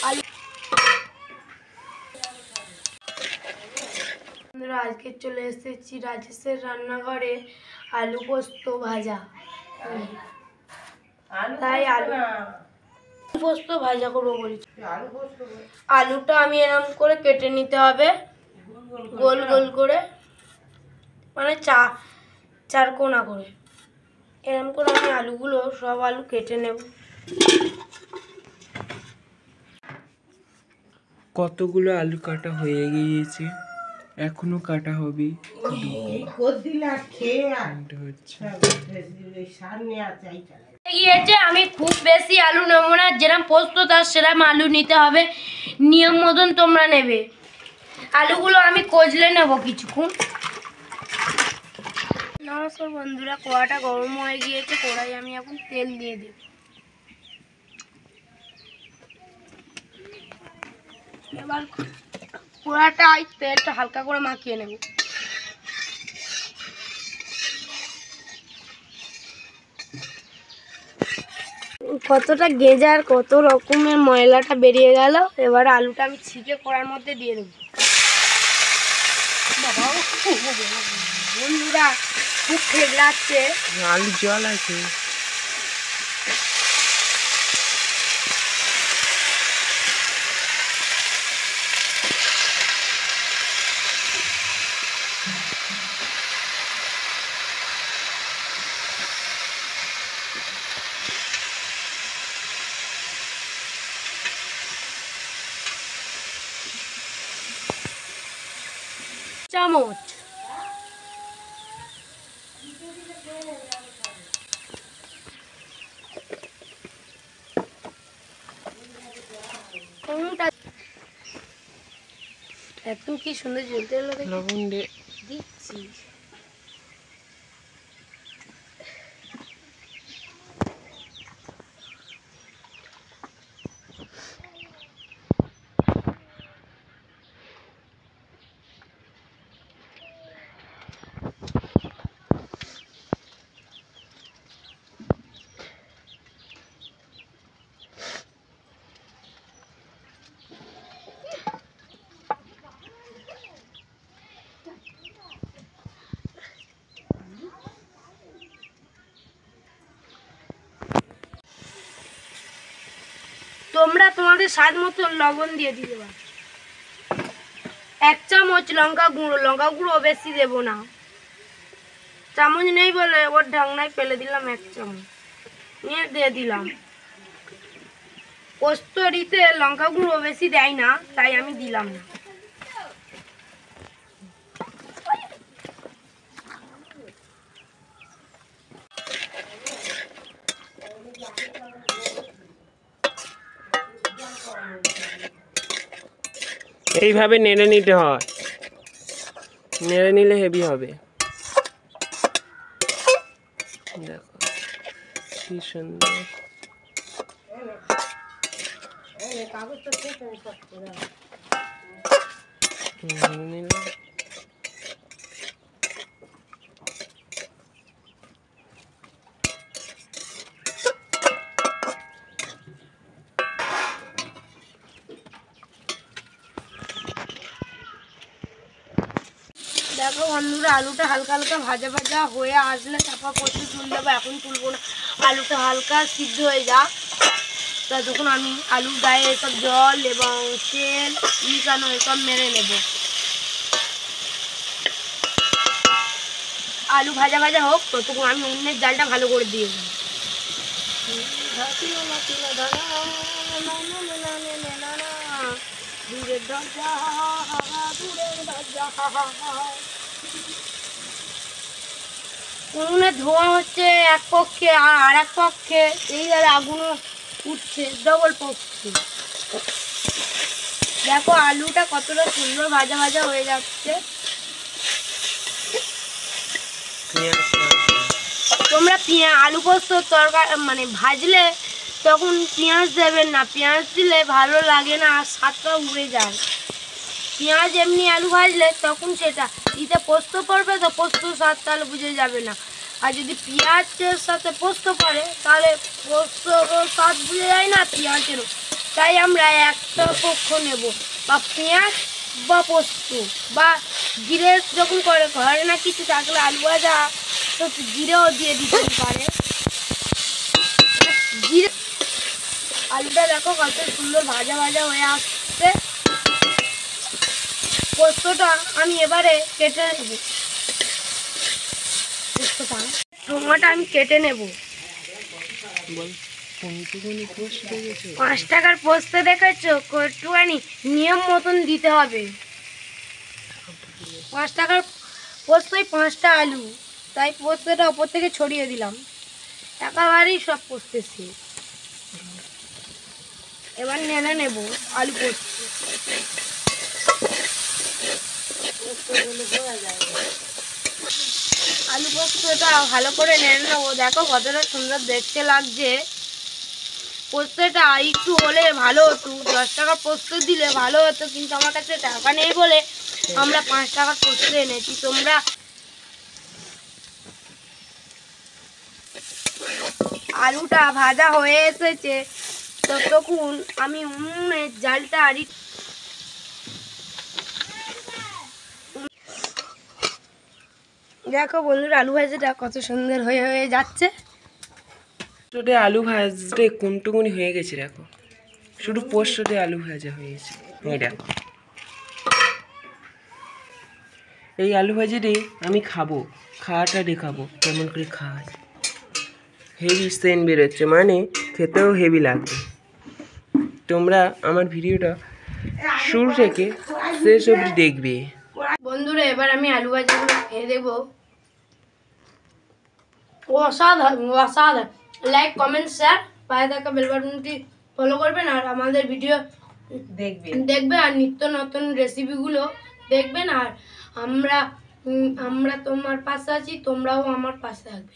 আলু আজকে চলে এসেছি রাজেশের রান্নাঘরে আলু পোস্ত ভাজা। তাই আলু পোস্ত ভাজা করবো বলছি। আলুটা আমি এরকম করে কেটে নিতে হবে গোল গোল করে, মানে চার কোনা করে। এরকম করে আমি আলুগুলো সব আলু কেটে নেব। কতগুলো আলু কাটা হয়ে গিয়েছে, এখনো কাটা হবে। আমি খুব বেশি আলু নেবো না, যেরকম পোস্ত তার সেরকম আলু নিতে হবে, নিয়ম মতন তোমরা নেবে। আলুগুলো আমি কচলে নেব কিছুক্ষণ। নমস্কার বন্ধুরা, কড়াটা গরম হয়ে গিয়েছে, কড়াই আমি এখন তেল দিয়ে দেব। এবার কড়াটা তেলটা হালকা করে মাখিয়ে নেব। কতটা গেজার কত রকমের ময়লাটা বেরিয়ে গেল। এবার আলুটা আমি ছিকে কড়ার মধ্যে দিয়ে দেবো। বন্ধুরা খুব ফেগড়াচ্ছে, আলু জল আছে। চামচ এত কি সুন্দর জ্বলতে হলো, লবণ দিচ্ছি। তোমরা তোমাদের স্বাদ মতো লবণ দিয়ে দিতে পারো। 1 চামচ লঙ্কা গুঁড়ো বেশি দেব না, চামচ নেই বলে ওর ঢাকনায় ফেলে দিলাম। 1 চামচ নিয়ে দিয়ে দিলাম। পোস্তরিতে লঙ্কা গুঁড়ো বেশি দেয় না, তাই আমি দিলাম না। এইভাবে নেড়ে নিতে হয়, নেড়ে নিলে হেভি হবে। দেখো কি সুন্দর। দেখো বন্ধুরা, আলুটা হালকা হালকা ভাজা ভাজা হয়ে আসলে তারপর কচু তুলে দেবো। এখন তুলবো না, আলুটা হালকা সিদ্ধ হয়ে যাক। ততক্ষণ আমি আলুর গায়ে এসব জল এবং তেল মিশানো এসব মেরে নেব। আলু ভাজা ভাজা হোক, ততক্ষণ আমি উনুনের জালটা ভালো করে দিয়ে দেবো। উনুনে ধোঁয়া হচ্ছে এক পক্ষে, আর এক পক্ষে এই আগুনও উঠছে ডবল পক্ষে। দেখো আলুটা কতটা সুন্দর ভাজা ভাজা হয়ে যাচ্ছে। তোমরা আলু পোস্ত তরকারি মানে ভাজলে তখন পেঁয়াজ দেবেন না, পেঁয়াজ দিলে ভালো লাগে না, আর স্বাদটা উড়ে যায়। পেঁয়াজ এমনি আলু ভাজলে তখন সেটা দিতে পোস্ত পড়বে, তো পোস্ত স্বাদ তাহলে বুঝে যাবে না। আর যদি পেঁয়াজের সাথে পোস্ত পড়ে তাহলে পোস্ত স্বাদ বুঝে যায় না, পেঁয়াজেরও তাই আমরা একটা পক্ষ নেব, বা পেঁয়াজ বা পোস্ত বা জিরে, যখন করে ঘরে না কিছু থাকলে আলু ভাজা তো জিরেও দিয়ে দিতে পারে। জিরে আলুটা দেখো কত সুন্দর ভাজা ভাজা হয়ে আসছে। পোস্তটা আমি এবারে কেটে নেব, টমেটো আমি কেটে নেব। 5 টাকার পোস্ত দেখেছো, একটুখানি নিয়ম মতন দিতে হবে। 5 টাকার পোস্তই 5টা আলু, তাই পোস্তটা ওপর থেকে ছড়িয়ে দিলাম। একেবারেই সব পোস্তেছি। এবার নেড়ে নেব আলু পোস্ত। আলু পোস্তটা ভালো করে নেড়ে নেবো। দেখো কতটা সুন্দর দেখতে লাগছে। পোস্তটা একটু হলে ভালো হতো, 10 টাকার পোস্ত দিলে ভালো হতো, কিন্তু আমার কাছে টাকা নেই বলে আমরা 5 টাকার পোস্ত এনেছি। তোমরা আলুটা ভাজা হয়ে এসেছে, ততক্ষণ আমি উনুনের জালটা দেখো বন্ধুরা, আলু ভাজাটা কত সুন্দর হয়ে হয়ে যাচ্ছে। পোস্ততে আলু ভাজতে কোনটুকুনি হয়ে গেছে দেখো, শুধু পোস্ততে আলু ভাজা হয়েছে। এই দেখো, এই আলু ভাজিটি আমি খাবো, খাওয়াটা দেখাবো কেমন করে খাওয়াই। হেভি সেন্ট বেরোচ্ছে, মানে খেতেও হেভি লাগবে। তোমরা আমার ভিডিওটা শুরু থেকে শেষ অবধি দেখবে। বন্ধুরা, এবার আমি আলু ভাজাগুলো খেয়ে দেবো। অসাধারণ অসাধারণ। লাইক, কমেন্ট, শেয়ার, পাশে থাকা বেল বাটনটি ফলো করবেন, আর আমাদের ভিডিও দেখবে আর নিত্য নতুন রেসিপিগুলো দেখবেন। আর আমরা তোমার পাশে আছি, তোমরাও আমার পাশে থাকবে।